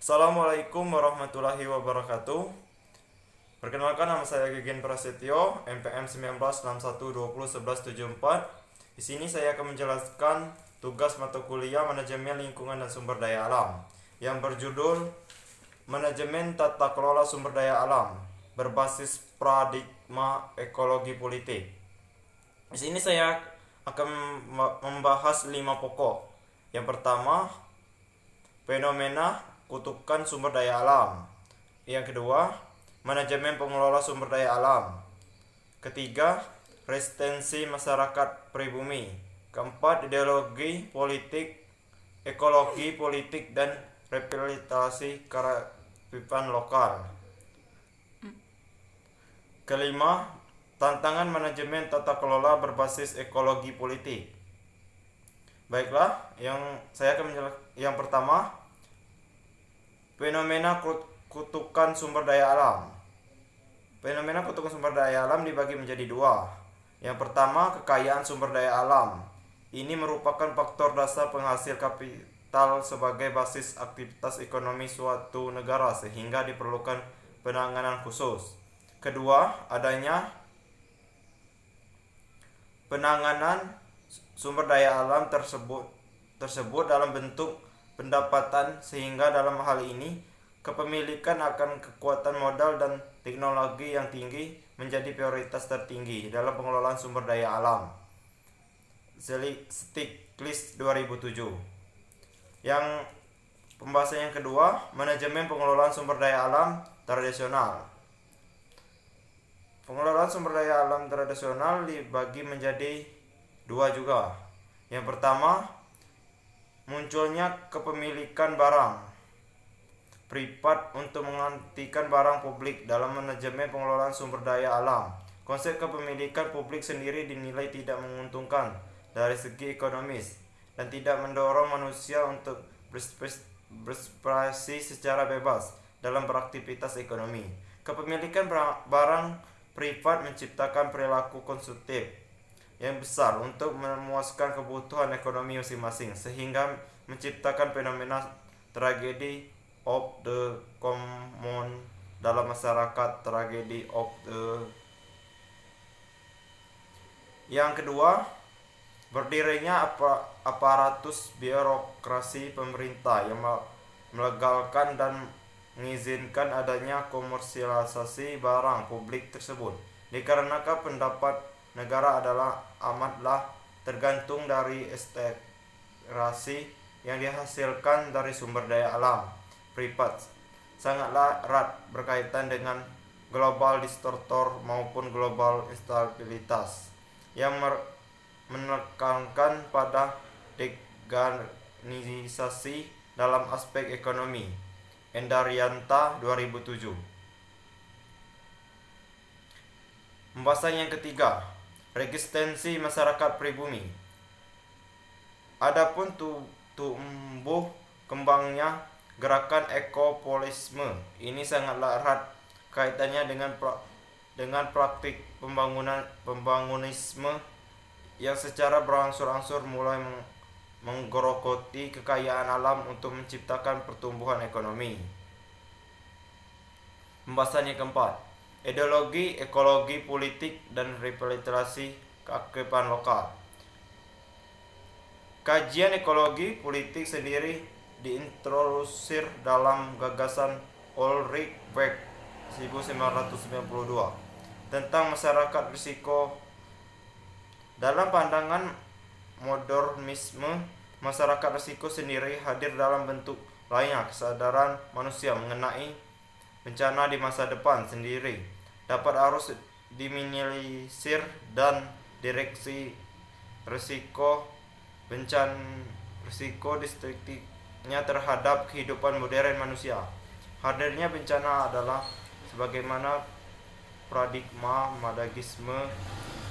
Assalamualaikum warahmatullahi wabarakatuh. Perkenalkan, nama saya Gegen Prasetyo, MPM 1961201174. Di sini saya akan menjelaskan tugas mata kuliah Manajemen Lingkungan dan Sumber Daya Alam yang berjudul Manajemen Tata Kelola Sumber Daya Alam berbasis paradigma ekologi politik. Di sini saya akan membahas 5 pokok. Yang pertama, fenomena kutukan sumber daya alam. Yang kedua, manajemen pengelola sumber daya alam. Ketiga, resistensi masyarakat pribumi. Keempat, ideologi politik, ekologi politik, dan revitalisasi kearifan lokal. Kelima, tantangan manajemen tata kelola berbasis ekologi politik. Baiklah, yang pertama, fenomena kutukan sumber daya alam. Fenomena kutukan sumber daya alam dibagi menjadi dua. Yang pertama, kekayaan sumber daya alam. Ini merupakan faktor dasar penghasil kapital sebagai basis aktivitas ekonomi suatu negara sehingga diperlukan penanganan khusus. Kedua, adanya penanganan sumber daya alam tersebut dalam bentuk pendapatan, sehingga dalam hal ini kepemilikan akan kekuatan modal dan teknologi yang tinggi menjadi prioritas tertinggi dalam pengelolaan sumber daya alam. Stiglitz 2007. Yang pembahasan yang kedua, manajemen pengelolaan sumber daya alam tradisional. Pengelolaan sumber daya alam tradisional dibagi menjadi dua juga. Yang pertama, munculnya kepemilikan barang privat untuk menggantikan barang publik dalam manajemen pengelolaan sumber daya alam. Konsep kepemilikan publik sendiri dinilai tidak menguntungkan dari segi ekonomis dan tidak mendorong manusia untuk berekspresi secara bebas dalam beraktivitas ekonomi. Kepemilikan barang privat menciptakan perilaku konsumtif yang besar untuk memuaskan kebutuhan ekonomi masing-masing, sehingga menciptakan fenomena tragedi of the common dalam masyarakat. Tragedi of the. Yang kedua, berdirinya aparatus birokrasi pemerintah yang melegalkan dan mengizinkan adanya komersialisasi barang publik tersebut, dikarenakan pendapat negara adalah amatlah tergantung dari ekstraksi yang dihasilkan dari sumber daya alam privat, sangatlah erat berkaitan dengan global distortor maupun global instabilitas yang menekankan pada degarnisasi dalam aspek ekonomi. Endaryanta 2007. Pembahasan yang ketiga, resistensi masyarakat pribumi. Adapun tumbuh kembangnya gerakan ekopolisme ini sangatlah erat kaitannya dengan praktik pembangunisme yang secara berangsur-angsur mulai menggerogoti kekayaan alam untuk menciptakan pertumbuhan ekonomi. Pembahasan yang keempat, ideologi, ekologi, politik, dan revitalisasi kearifan lokal. Kajian ekologi politik sendiri diintroduksi dalam gagasan Ulrich Beck 1992 tentang masyarakat risiko. Dalam pandangan modernisme, masyarakat risiko sendiri hadir dalam bentuk lainnya. Kesadaran manusia mengenai bencana di masa depan sendiri dapat harus diminimalisir dan direksi risiko destruktifnya terhadap kehidupan modern manusia. Hadirnya bencana adalah sebagaimana paradigma madagisme,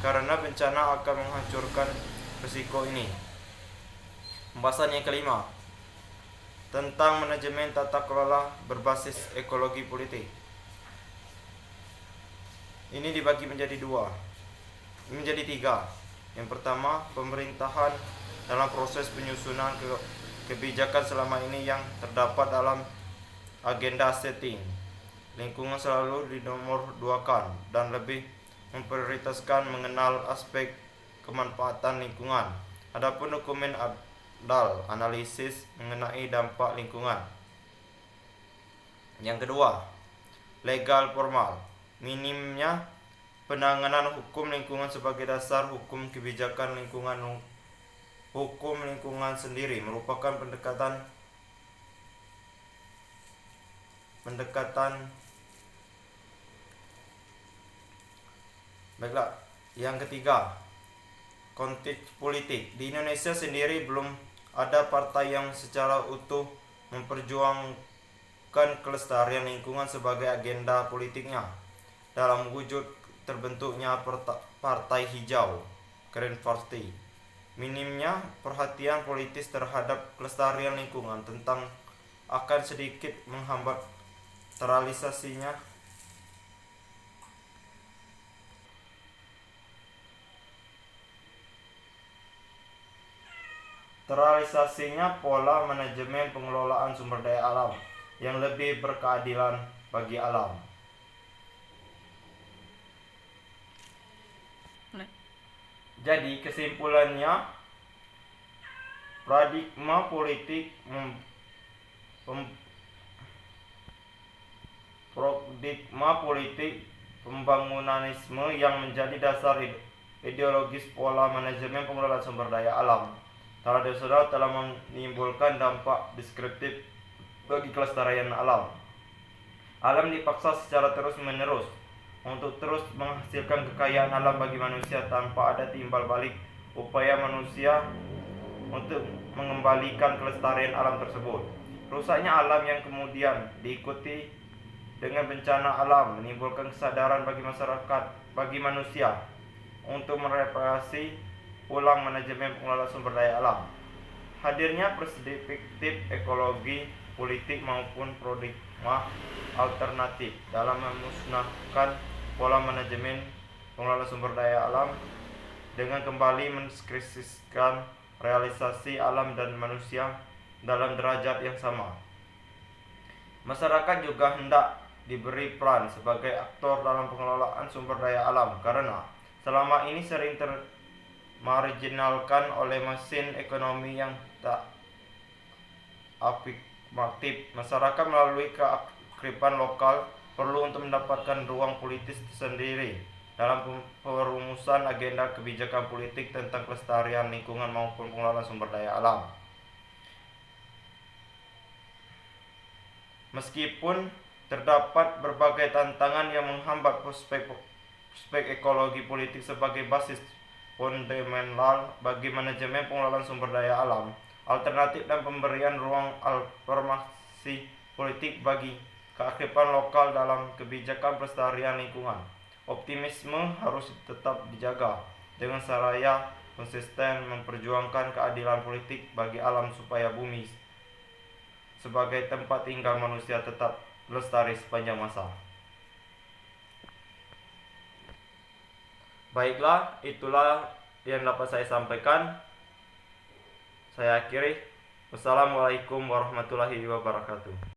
karena bencana akan menghancurkan risiko ini. Pembahasan yang kelima, tentang manajemen tata kelola berbasis ekologi politik. Ini dibagi menjadi tiga. Yang pertama, pemerintahan dalam proses penyusunan kebijakan selama ini yang terdapat dalam agenda setting. Lingkungan selalu dinomor-duakan dan lebih memprioritaskan mengenal aspek kemanfaatan lingkungan. Adapun dokumen ADAL, analisis mengenai dampak lingkungan. Yang kedua, legal formal. Minimnya penanganan hukum lingkungan sebagai dasar hukum kebijakan lingkungan. Hukum lingkungan sendiri merupakan pendekatan baiklah. Yang ketiga, konteks politik. Di Indonesia sendiri belum ada partai yang secara utuh memperjuangkan kelestarian lingkungan sebagai agenda politiknya. Dalam wujud terbentuknya partai hijau, Green Party, minimnya perhatian politis terhadap kelestarian lingkungan tentang akan sedikit menghambat terrealisasinya pola manajemen pengelolaan sumber daya alam yang lebih berkeadilan bagi alam. Jadi kesimpulannya, paradigma politik pembangunanisme yang menjadi dasar ideologis pola manajemen pengelolaan sumber daya alam tradisional telah menimbulkan dampak destruktif bagi kelestarian alam. Alam dipaksa secara terus-menerus untuk terus menghasilkan kekayaan alam bagi manusia tanpa ada timbal balik upaya manusia untuk mengembalikan kelestarian alam tersebut. Rusaknya alam yang kemudian diikuti dengan bencana alam menimbulkan kesadaran bagi manusia untuk mereparasi ulang manajemen pengelolaan sumber daya alam. Hadirnya perspektif ekologi, politik maupun paradigma alternatif dalam memusnahkan pola manajemen pengelolaan sumber daya alam dengan kembali mendeskripsikan realisasi alam dan manusia dalam derajat yang sama. Masyarakat juga hendak diberi peran sebagai aktor dalam pengelolaan sumber daya alam karena selama ini sering marginalkan oleh mesin ekonomi yang tak afirmatif. Masyarakat melalui kearifan lokal perlu untuk mendapatkan ruang politis sendiri dalam perumusan agenda kebijakan politik tentang kelestarian lingkungan maupun pengelolaan sumber daya alam. Meskipun terdapat berbagai tantangan yang menghambat prospek ekologi politik sebagai basis fundamental bagi manajemen pengelolaan sumber daya alam, alternatif dan pemberian ruang afirmasi politik bagi kearifan lokal dalam kebijakan pelestarian lingkungan. Optimisme harus tetap dijaga dengan saraya konsisten memperjuangkan keadilan politik bagi alam supaya bumi sebagai tempat tinggal manusia tetap lestari sepanjang masa. Baiklah, itulah yang dapat saya sampaikan. Saya akhiri. Wassalamualaikum warahmatullahi wabarakatuh.